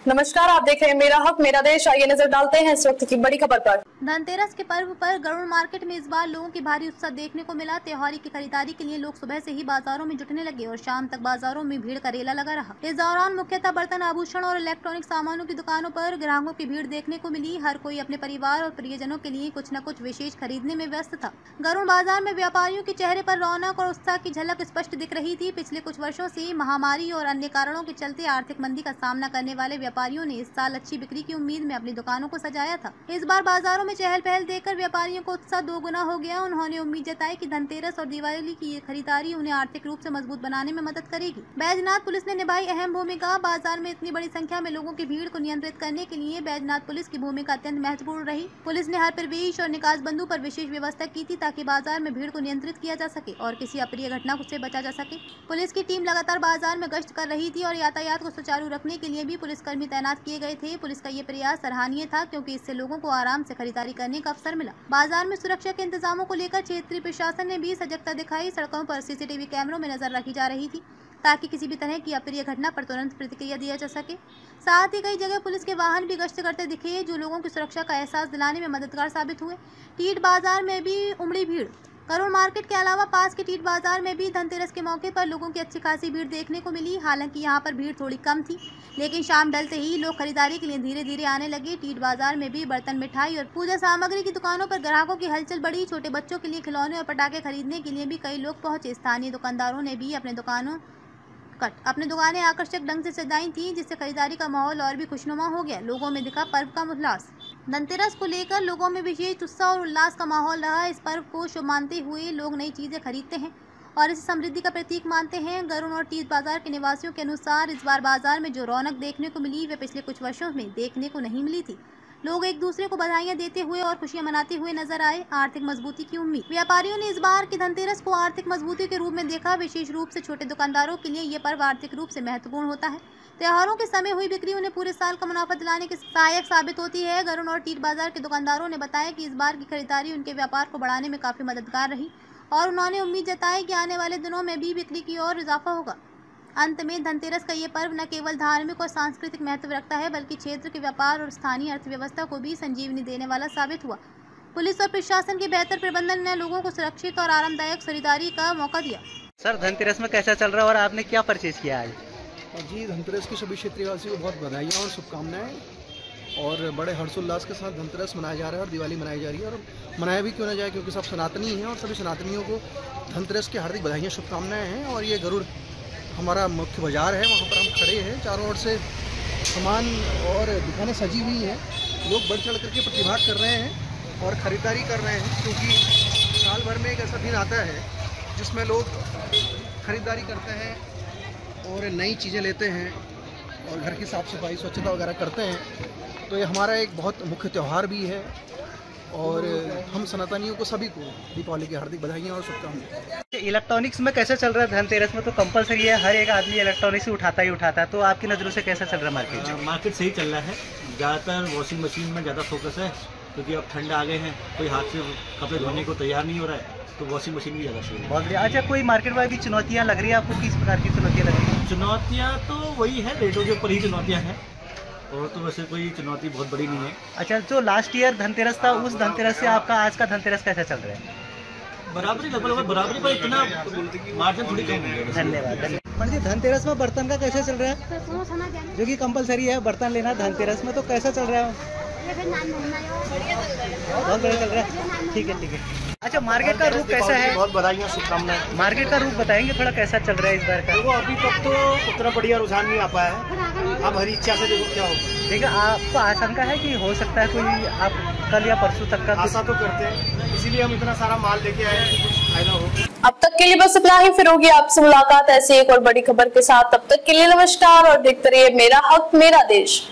नमस्कार, आप देख रहे हैं मेरा हक मेरा देश। आइए नजर डालते हैं इस वक्त की बड़ी खबर पर। धनतेरस के पर्व पर गरुड़ मार्केट में इस बार लोगों की भारी उत्साह देखने को मिला। त्योहारी की खरीदारी के लिए लोग सुबह से ही बाजारों में जुटने लगे और शाम तक बाजारों में भीड़ का रेला लगा रहा। इस दौरान मुख्यतः बर्तन, आभूषण और इलेक्ट्रॉनिक सामानों की दुकानों पर ग्राहकों की भीड़ देखने को मिली। हर कोई अपने परिवार और प्रियजनों के लिए कुछ न कुछ विशेष खरीदने में व्यस्त था। गरुड़ बाजार में व्यापारियों के चेहरे पर रौनक और उत्साह की झलक स्पष्ट दिख रही थी। पिछले कुछ वर्षों से महामारी और अन्य कारणों के चलते आर्थिक मंदी का सामना करने वाले व्यापारियों ने इस साल अच्छी बिक्री की उम्मीद में अपनी दुकानों को सजाया था। इस बार बाजारों में चहल पहल देखकर व्यापारियों को उत्साह दोगुना हो गया। उन्होंने उम्मीद जताई कि धनतेरस और दिवाली की ये खरीदारी उन्हें आर्थिक रूप से मजबूत बनाने में मदद करेगी। बैजनाथ पुलिस ने निभाई अहम भूमिका। बाजार में इतनी बड़ी संख्या में लोगों की भीड़ को नियंत्रित करने के लिए बैजनाथ पुलिस की भूमिका अत्यंत महत्वपूर्ण रही। पुलिस ने हर प्रवेश और निकास बंदों पर विशेष व्यवस्था की थी ताकि बाजार में भीड़ को नियंत्रित किया जा सके और किसी अप्रिय घटना से बचा जा सके। पुलिस की टीम लगातार बाजार में गश्त कर रही थी और यातायात को सुचारू रखने के लिए भी पुलिसकर्मी तैनात किए गए थे। पुलिस का ये प्रयास सराहनीय था क्योंकि इससे लोगों को आराम से खरीदारी करने का अवसर मिला। बाजार में सुरक्षा के इंतजामों को लेकर क्षेत्रीय प्रशासन ने भी सजगता दिखाई। सड़कों पर सीसीटीवी कैमरों में नजर रखी जा रही थी ताकि किसी भी तरह की अप्रिय घटना पर तुरंत प्रतिक्रिया दिया जा सके। साथ ही कई जगह पुलिस के वाहन भी गश्त करते दिखे जो लोगों की सुरक्षा का एहसास दिलाने में मददगार साबित हुए। टीट बाजार में भी उमड़ी भीड़। गरुड़ मार्केट के अलावा पास के टीट बाजार में भी धनतेरस के मौके पर लोगों की अच्छी खासी भीड़ देखने को मिली। हालांकि यहां पर भीड़ थोड़ी कम थी, लेकिन शाम ढलते ही लोग खरीदारी के लिए धीरे धीरे आने लगे। टीट बाजार में भी बर्तन, मिठाई और पूजा सामग्री की दुकानों पर ग्राहकों की हलचल बढ़ी। छोटे बच्चों के लिए खिलौने और पटाखे खरीदने के लिए भी कई लोग पहुंचे। स्थानीय दुकानदारों ने भी अपने दुकानें आकर्षक ढंग से सजाई थी, जिससे खरीदारी का माहौल और भी खुशनुमा हो गया। लोगों में दिखा पर्व का उल्लास। धनतेरस को लेकर लोगों में विशेष उत्साह और उल्लास का माहौल रहा। इस पर्व को शुभ मानते हुए लोग नई चीजें खरीदते हैं और इसे समृद्धि का प्रतीक मानते हैं। गरुड़ और टीट बाजार के निवासियों के अनुसार इस बार बाजार में जो रौनक देखने को मिली वे पिछले कुछ वर्षों में देखने को नहीं मिली थी। लोग एक दूसरे को बधाइयां देते हुए और खुशियां मनाते हुए नजर आए। आर्थिक मजबूती की उम्मीद। व्यापारियों ने इस बार की धनतेरस को आर्थिक मजबूती के रूप में देखा। विशेष रूप से छोटे दुकानदारों के लिए ये पर्व आर्थिक रूप से महत्वपूर्ण होता है। त्योहारों के समय हुई बिक्री उन्हें पूरे साल का मुनाफा दिलाने के सहायक साबित होती है। गरुड़ और टीट बाजार के दुकानदारों ने बताया कि इस बार की खरीदारी उनके व्यापार को बढ़ाने में काफी मददगार रही और उन्होंने उम्मीद जताई कि आने वाले दिनों में भी बिक्री की ओर इजाफा होगा। अंत में धनतेरस का ये पर्व न केवल धार्मिक और सांस्कृतिक महत्व रखता है बल्कि क्षेत्र के व्यापार और स्थानीय अर्थव्यवस्था को भी संजीवनी देने वाला साबित हुआ। पुलिस और प्रशासन के बेहतर प्रबंधन ने लोगों को सुरक्षित और आरामदायक खरीदारी का मौका दिया। सर, धनतेरस में कैसा चल रहा है और आपने क्या परचेज किया आज? जी, धनतेरस की सभी क्षेत्रवासियों को बहुत बधाइयाँ और शुभकामनाएं। और बड़े हर्षोल्लास के साथ धनतेरस मनाया जा रहा है और दिवाली मनाई जा रही है और मनाया भी क्यों ना जाए क्योंकि सब सनातनी हैं और सभी सनातनियों को धनतेरस की हार्दिक बधाइयाँ शुभकामनाएं हैं। और ये गरुड़ हमारा मुख्य बाजार है, वहाँ पर हम खड़े हैं। चारों ओर से सामान और दुकानें सजी हुई हैं। लोग बढ़ चढ़ करके प्रतिभाग कर रहे हैं और ख़रीदारी कर रहे हैं क्योंकि साल भर में एक ऐसा दिन आता है जिसमें लोग खरीदारी करते हैं और नई चीज़ें लेते हैं और घर की साफ़ सफाई स्वच्छता वगैरह करते हैं। तो ये हमारा एक बहुत मुख्य त्यौहार भी है और हम सनातनियों को सभी को दीपावली की हार्दिक बधाइयाँ और शुभकामनाएं। इलेक्ट्रॉनिक्स में कैसे चल रहा है? धनतेरस में तो कंपलसरी है, हर एक आदमी इलेक्ट्रॉनिक्स ही उठाता है। तो आपकी नज़रों से कैसा चल रहा है मार्केट? मार्केट सही चल रहा है। ज़्यादातर वॉशिंग मशीन में ज़्यादा फोकस है क्योंकि अब ठंड आ गए हैं, कोई हाथ से कपड़े धोने को तैयार नहीं हो रहा है, तो वॉशिंग मशीन भी ज़्यादा सही है। बहुत बढ़िया। अच्छा, कोई मार्केट में भी चुनौतियाँ लग रही है आपको? किस प्रकार की चुनौतियाँ लग रही है? चुनौतियाँ तो वही है, रेटों के ऊपर ही चुनौतियाँ हैं और तो वैसे कोई चुनौती बहुत बड़ी नहीं है। अच्छा, जो लास्ट ईयर धनतेरस था उस धनतेरस से आपका आज का धनतेरस कैसा चल रहा है? बराबरी लगभग बराबरी पर इतना मार्जिन थोड़ी कम है। धन्यवाद। पंडित जी, धनतेरस में बर्तन का कैसे चल रहा है? जो कि कंपलसरी है बर्तन लेना धनतेरस में, तो कैसा चल रहा है? बहुत बढ़िया चल रहा है। ठीक है। अच्छा, मार्केट का रूप कैसा है? बहुत बधाइयाँ शुभकामनाएं। मार्केट का रूप बताएंगे थोड़ा, कैसा चल रहा है इस बार का? देखो, अभी तक तो उतना बढ़िया रुझान नहीं आ पाया है। अब हरी इच्छा से देखो क्या होगा। देखिए, आपको आशंका है कि हो सकता है कोई आप कल या परसों तक का? आशा तो करते हैं, इसीलिए हम इतना सारा माल लेके आए हैं कि कुछ फायदा हो। अब तक के लिए बस इतना ही। फिर होगी आपसे मुलाकात ऐसी एक और बड़ी खबर के साथ। तब तक के लिए नमस्कार और देखते रहिए मेरा हक मेरा देश।